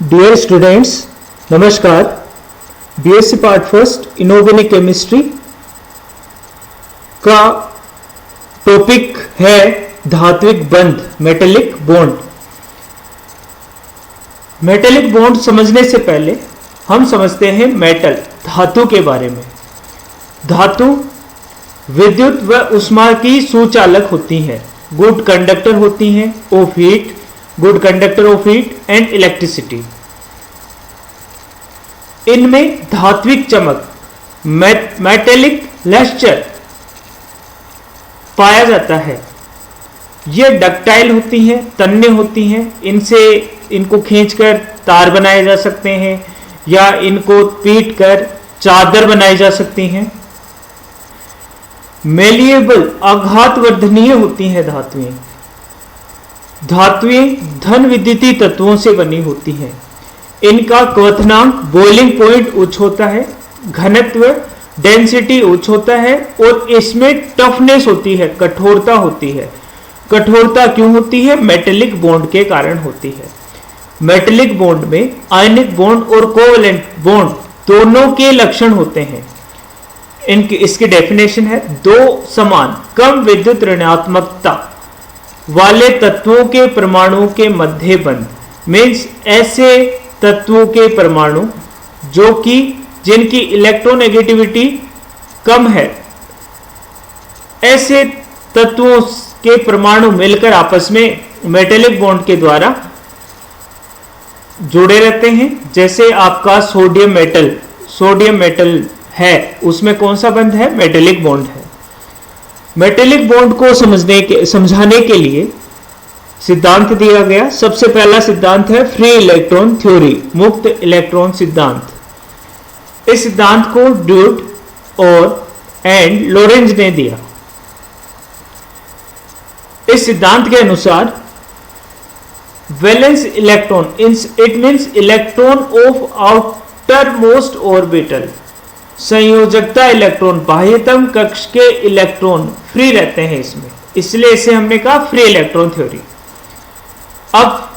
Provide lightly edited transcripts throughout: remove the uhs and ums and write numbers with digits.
Dear students, नमस्कार। BSc part first inorganic chemistry का topic है धात्विक बंध, मेटेलिक बॉन्ड। मेटेलिक बॉन्ड समझने से पहले हम समझते हैं मेटल, धातु के बारे में। धातु विद्युत व ऊष्मा की सुचालक होती हैं, गुड कंडक्टर होती हैं of heat, good conductor of heat and electricity. इनमें धात्विक चमक, मेटेलिक लस्टर पाया जाता है। ये डक्टाइल होती हैं, तन्य होती हैं। इनको खींचकर तार बनाए जा सकते हैं या इनको पीटकर चादर बनाई जा सकती हैं। मेलिएबल, आघातवर्धनीय होती हैं धातुएं। धातुएं धन विद्युतीय तत्वों से बनी होती हैं। इनका क्वथनांक, बॉइलिंग पॉइंट उच्च होता है, घनत्व डेंसिटी उच्च होता है और इसमें टफनेस होती है, कठोरता होती है। कठोरता क्यों होती है? मेटेलिक बॉन्ड के कारण होती है। मेटेलिक बॉन्ड में आयनिक बॉन्ड और कोवेलेंट बॉन्ड दोनों के लक्षण होते हैं। इसकी डेफिनेशन है, दो समान कम विद्युत ऋणात्मकता वाले तत्वों के परमाणुओं के मध्य बंध। मीन्स ऐसे तत्वों के परमाणु जिनकी इलेक्ट्रोनेगेटिविटी कम है, ऐसे तत्वों के परमाणु मिलकर आपस में मेटेलिक बॉन्ड के द्वारा जुड़े रहते हैं। जैसे आपका सोडियम मेटल है, उसमें कौन सा बंध है? मेटेलिक बॉन्ड है। मेटेलिक बॉन्ड को समझाने के लिए सिद्धांत दिया गया। सबसे पहला सिद्धांत है फ्री इलेक्ट्रॉन थ्योरी, मुक्त इलेक्ट्रॉन सिद्धांत। इस सिद्धांत को ड्यूट एंड लोरेंज ने दिया। इस सिद्धांत के अनुसार valence electron, it means electron of outermost orbital, संयोजकता इलेक्ट्रॉन, बाह्यतम कक्ष के इलेक्ट्रॉन फ्री रहते हैं इसमें, इसलिए इसे हमने कहा फ्री इलेक्ट्रॉन थ्योरी। अब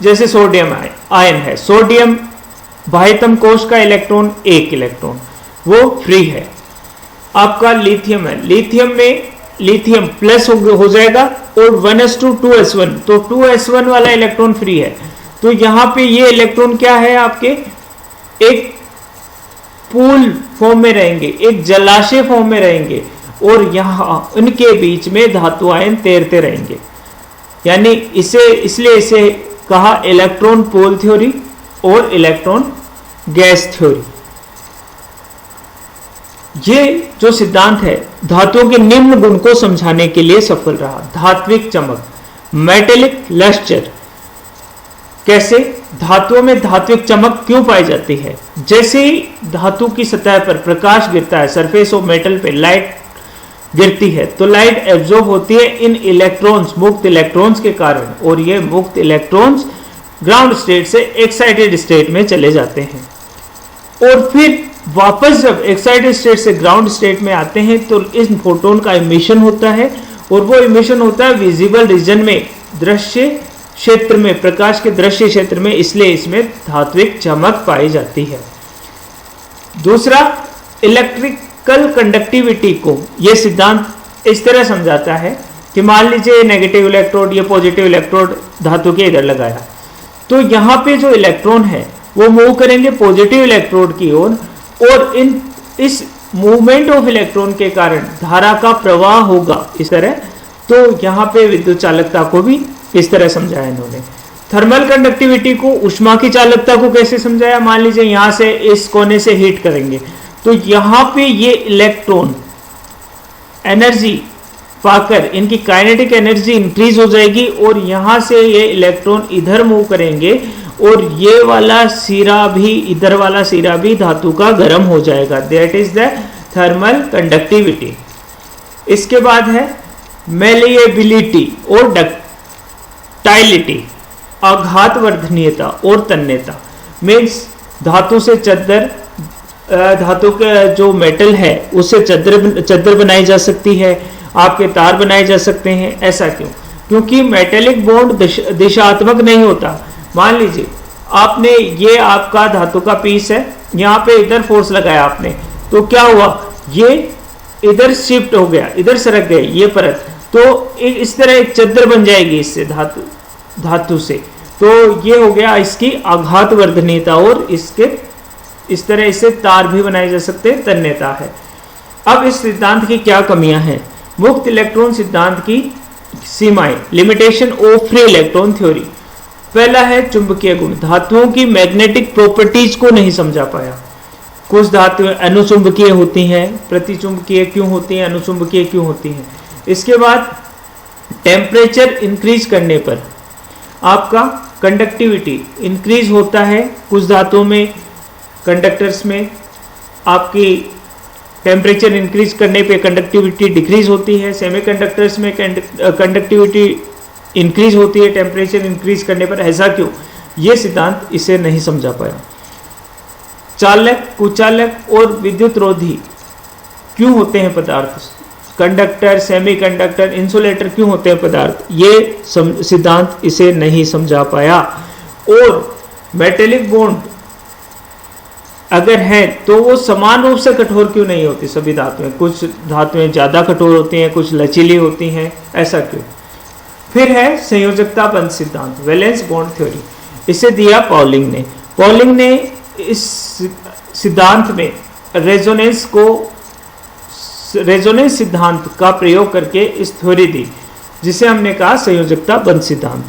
जैसे सोडियम आयन है, सोडियम बाह्यतम कोश का इलेक्ट्रॉन, एक इलेक्ट्रॉन, वो फ्री है। आपका लिथियम है, लिथियम में लिथियम प्लस हो जाएगा और 1s2 2s1, तो 2s1 वाला इलेक्ट्रॉन फ्री है। तो यहां पे ये इलेक्ट्रॉन क्या है? आपके एक पूल फॉर्म में रहेंगे, एक जलाशय फॉर्म में रहेंगे और यहां उनके बीच में धातु आयन तैरते रहेंगे। यानी इसलिए इसे कहा इलेक्ट्रॉन पोल थ्योरी और इलेक्ट्रॉन गैस थ्योरी। ये जो सिद्धांत है धातुओं के निम्न गुण को समझाने के लिए सफल रहा। धात्विक चमक, मेटेलिक लस्टर। कैसे? धातुओं में धात्विक चमक क्यों पाई जाती है? जैसे ही धातु की सतह पर प्रकाश गिरता है, सरफेस ऑफ मेटल पे लाइट गिरती है, तो लाइट एब्जॉर्ब होती है इन इलेक्ट्रॉन्स, मुक्त इलेक्ट्रॉन्स के कारण, और ये मुक्त इलेक्ट्रॉन्स ग्राउंड स्टेट से एक्साइटेड स्टेट में चले जाते हैं। और फिर वापस जब एक्साइटेड स्टेट से ग्राउंड स्टेट में आते हैं तो इस फोटोन का इमिशन होता है, और वो इमिशन होता है विजिबल रीजन में, दृश्य क्षेत्र में, प्रकाश के दृश्य क्षेत्र में, इसलिए इसमें धात्विक चमक पाई जाती है। दूसरा, इलेक्ट्रिकल कंडक्टिविटी को यह सिद्धांत इस तरह समझाता है कि मान लीजिए नेगेटिव इलेक्ट्रोड या पॉजिटिव इलेक्ट्रोड धातु के इधर लगाया, तो यहां पे जो इलेक्ट्रॉन है वो मूव करेंगे पॉजिटिव इलेक्ट्रोड की ओर, और इस मूवमेंट ऑफ इलेक्ट्रॉन के कारण धारा का प्रवाह होगा इस तरह। तो यहां पे विद्युत चालकता को भी इस तरह समझाया इन्होंने। थर्मल कंडक्टिविटी को, ऊष्मा की चालकता को कैसे समझाया? मान लीजिए यहां से इस कोने से हीट करेंगे तो यहां पे ये इलेक्ट्रॉन एनर्जी पाकर इनकी काइनेटिक एनर्जी इंक्रीज हो जाएगी, और यहां से ये इलेक्ट्रॉन इधर मूव करेंगे और ये वाला सिरा भी, इधर वाला सिरा भी धातु का गर्म हो जाएगा। That is the thermal conductivity. इसके बाद है मेलिएबिलिटी और डक्टाइलिटी, आघातवर्धनीयता और तन्यता। मीन्स धातु से धातु का जो मेटल है उससे चद्दर बनाई जा सकती है, आपके तार बनाए जा सकते हैं। ऐसा क्यों? क्योंकि मेटेलिक बॉन्ड दिशात्मक नहीं होता। मान लीजिए आपने ये आपका धातु का पीस है, यहाँ पे इधर फोर्स लगाया आपने, तो क्या हुआ, ये इधर शिफ्ट हो गया, इधर सरक गए ये परत, तो इस तरह एक चद्दर बन जाएगी इससे धातु से। तो ये हो गया इसकी आघात वर्धनीयता, और इसके इस तरह इससे तार भी बनाए जा सकते हैं, तन्यता है। अब इस सिद्धांत की क्या कमियां हैं? मुक्त इलेक्ट्रॉन सिद्धांत की सीमाएं, limitation of free electron theory. पहला है चुंबकीय गुण, धातुओं की मैग्नेटिक प्रॉपर्टीज को नहीं समझा पाया। कुछ धातुएं अनुचुंबकीय होती हैं, प्रतिचुंबकीय क्यों होती हैं, अनुचुंबकीय क्यों होती हैं। इसके बाद टेम्परेचर इंक्रीज करने पर आपका कंडक्टिविटी इंक्रीज होता है, कुछ धातुओं में कंडक्टर्स में आपकी टेम्परेचर इंक्रीज करने पे कंडक्टिविटी डिक्रीज होती है, सेमीकंडक्टर्स में कंडक्टिविटी इंक्रीज होती है टेम्परेचर इंक्रीज करने पर। ऐसा क्यों? ये सिद्धांत इसे नहीं समझा पाया। चालक, कुचालक और विद्युत रोधी क्यों होते हैं पदार्थ, कंडक्टर, सेमीकंडक्टर, इंसुलेटर क्यों होते हैं पदार्थ, ये सिद्धांत इसे नहीं समझा पाया। और मेटेलिक बॉन्ड अगर है तो वो समान रूप से कठोर क्यों नहीं होती सभी धातुएं, कुछ धातुएं ज्यादा कठोर होती हैं, कुछ लचीली होती हैं, ऐसा क्यों? फिर है संयोजकता बंध सिद्धांत, वैलेंस बॉन्ड थ्योरी। इसे दिया पॉलिंग ने। पॉलिंग ने इस सिद्धांत में रेजोनेंस सिद्धांत का प्रयोग करके इस थ्योरी दी, जिसे हमने कहा संयोजकता बंध सिद्धांत।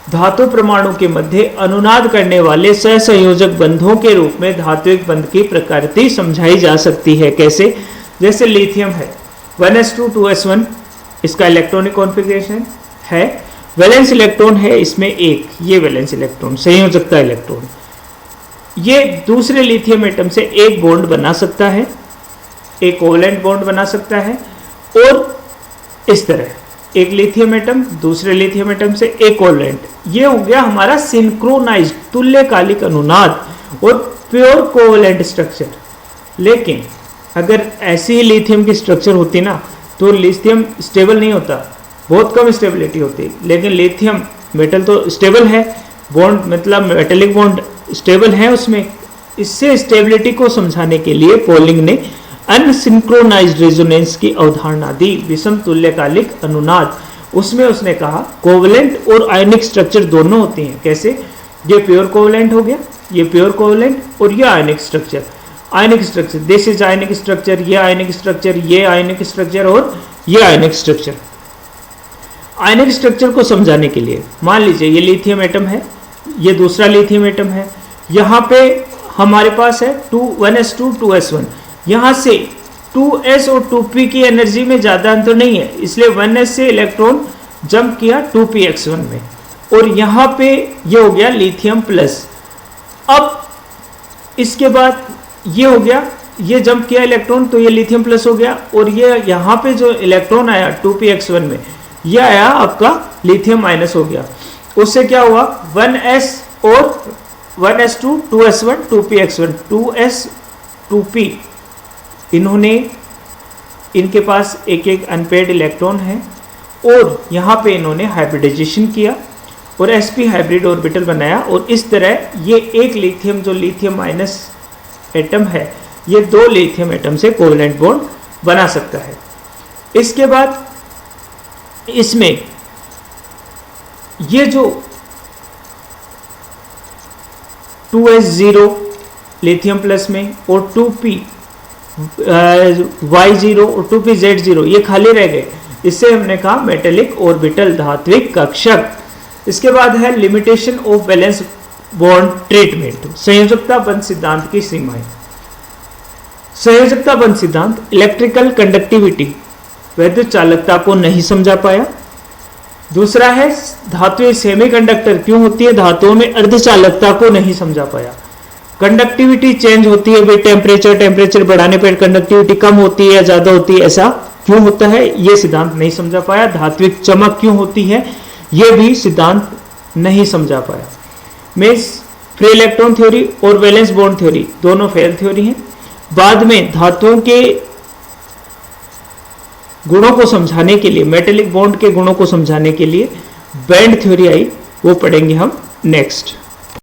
धातु परमाणु के मध्य अनुनाद करने वाले सहसंयोजक बंधों के रूप में धात्विक बंध की प्रकृति समझाई जा सकती है। कैसे? जैसे लिथियम है 1s2 2s1, इसका इलेक्ट्रॉनिक कॉन्फ़िगरेशन है, वैलेंस इलेक्ट्रॉन है इसमें एक, ये वैलेंस इलेक्ट्रॉन संयोजकता इलेक्ट्रॉन, ये दूसरे लिथियम एटम से एक बॉन्ड बना सकता है, एक कोवेलेंट बॉन्ड बना सकता है। और इस तरह एक लिथियम एटम दूसरे लिथियम एटम से एक कोवेलेंट, ये हो गया हमारा सिंक्रोनाइज्ड तुल्यकालिक अनुनाद और प्योर कोवेलेंट स्ट्रक्चर। लेकिन अगर ऐसी ही लिथियम की स्ट्रक्चर होती ना, तो लिथियम स्टेबल नहीं होता, बहुत कम स्टेबिलिटी होती। लेकिन लिथियम मेटल तो स्टेबल है, बॉन्ड मतलब मेटेलिक बॉन्ड स्टेबल है उसमें। इससे स्टेबिलिटी को समझाने के लिए पॉलिंग ने अनसिंक्रोनाइज्ड रेजोनेंस की अवधारणा दी, विषम तुल्यकालिक अनुनाद। उसमें उसने कहा कोवेलेंट और आयनिक स्ट्रक्चर दोनों होती हैं। कैसे? ये प्योर कोवेलेंट हो गया, ये प्योर कोवेलेंट, और ये ionic structure. Ionic structure, this is ionic structure, ये आयनिक स्ट्रक्चर, ये आयनिक स्ट्रक्चर और ये आयनिक स्ट्रक्चर। आयनिक स्ट्रक्चर को समझाने के लिए मान लीजिए ये लिथियम एटम है, ये दूसरा लिथियम एटम है, यहाँ पे हमारे पास है 1s2 2s1, यहाँ से 2s और 2p की एनर्जी में ज़्यादा अंतर नहीं है, इसलिए 1s से इलेक्ट्रॉन जंप किया 2px1 में, और यहाँ पे ये हो गया लिथियम प्लस। अब इसके बाद ये हो गया, ये जंप किया इलेक्ट्रॉन तो ये लिथियम प्लस हो गया, और ये यहाँ पे जो इलेक्ट्रॉन आया 2px1 में, ये आया आपका लिथियम माइनस हो गया। उससे क्या हुआ, 1s और 1s2 2s1 2px1 2s 2p, इन्होंने इनके पास एक एक अनपेयर्ड इलेक्ट्रॉन है, और यहाँ पे इन्होंने हाइब्रिडाइजेशन किया और sp हाइब्रिड ऑर्बिटल बनाया, और इस तरह ये एक लिथियम जो लिथियम माइनस एटम है, ये दो लिथियम एटम से कोवेलेंट बॉन्ड बना सकता है। इसके बाद इसमें ये जो 2s0 लिथियम प्लस में और 2p y0 और 2p z0 ये खाली रह गए, इससे हमने कहा मेटेलिक ऑर्बिटल, धात्विक कक्षक। इसके बाद है limitation of valence bond treatment, संयोजकता बंध सिद्धांत की सीमाएं। संयोजकता बंध सिद्धांत इलेक्ट्रिकल कंडक्टिविटी, वैद्युत चालकता को नहीं समझा पाया। दूसरा है धातुएं सेमीकंडक्टर क्यों होती है, धातुओं में अर्धचालकता को नहीं समझा पाया। कंडक्टिविटी चेंज होती है, टेम्परेचर बढ़ाने पर कंडक्टिविटी कम होती है या ज्यादा होती है, ऐसा क्यों होता है, ये सिद्धांत नहीं समझा पाया। धात्विक चमक क्यों होती है, ये भी सिद्धांत नहीं समझा पाया। मींस फ्री इलेक्ट्रॉन थ्योरी और वैलेंस बॉन्ड थ्योरी दोनों फेल थ्योरी हैं। बाद में धातुओं के गुणों को समझाने के लिए, मेटेलिक बॉन्ड के गुणों को समझाने के लिए बैंड थ्योरी आई, वो पढ़ेंगे हम नेक्स्ट।